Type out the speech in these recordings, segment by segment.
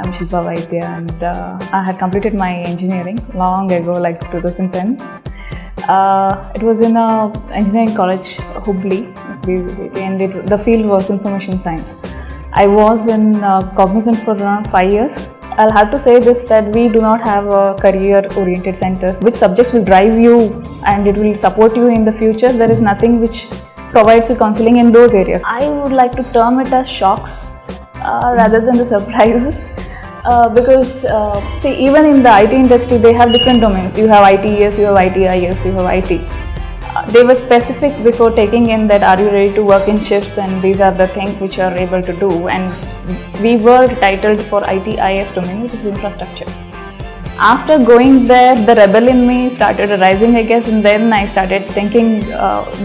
I'm Shilpa Vaidya, and I had completed my engineering long ago, like 2010. It was in a engineering college, Hubli, and the field was information science. I was in Cognizant for around 5 years. I'll have to say this, that we do not have a career-oriented centers. Which subjects will drive you and it will support you in the future? There is nothing which provides you counseling in those areas. I would like to term it as shocks rather than the surprises. Because see, even in the IT industry, they have different domains. You have ITES, you have ITIS, you have IT. They were specific before taking in that are you ready to work in shifts, and these are the things which you are able to do. And we were titled for ITIS domain, which is infrastructure. After going there, the rebel in me started arising, I guess, and then I started thinking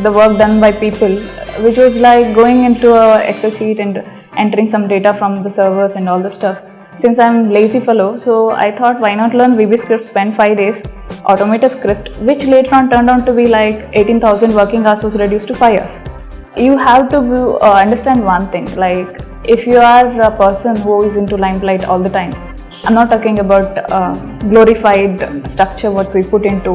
the work done by people, which was like going into a Excel sheet and entering some data from the servers and all the stuff. Since I'm lazy fellow, so I thought, why not learn VB script, spend 5 days, automate a script, which later on turned out to be like 18,000 working hours was reduced to 5 years. You have to understand one thing, like if you are a person who is into limelight all the time, I'm not talking about glorified structure what we put into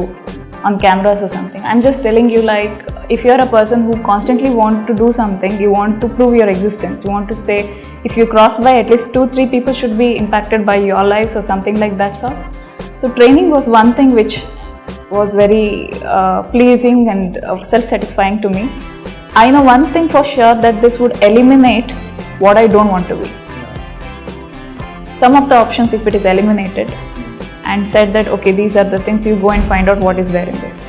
on cameras or something. I'm just telling you, like, if you're a person who constantly want to do something, you want to prove your existence, you want to say, if you cross by, at least 2-3 people should be impacted by your lives or something like that sort. So training was one thing which was very pleasing and self-satisfying to me. I know one thing for sure, that this would eliminate what I don't want to be. Some of the options, if it is eliminated and said that okay, these are the things, you go and find out what is there in this,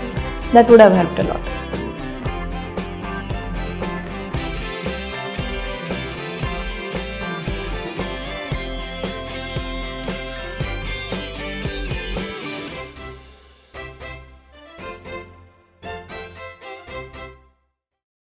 that would have helped a lot.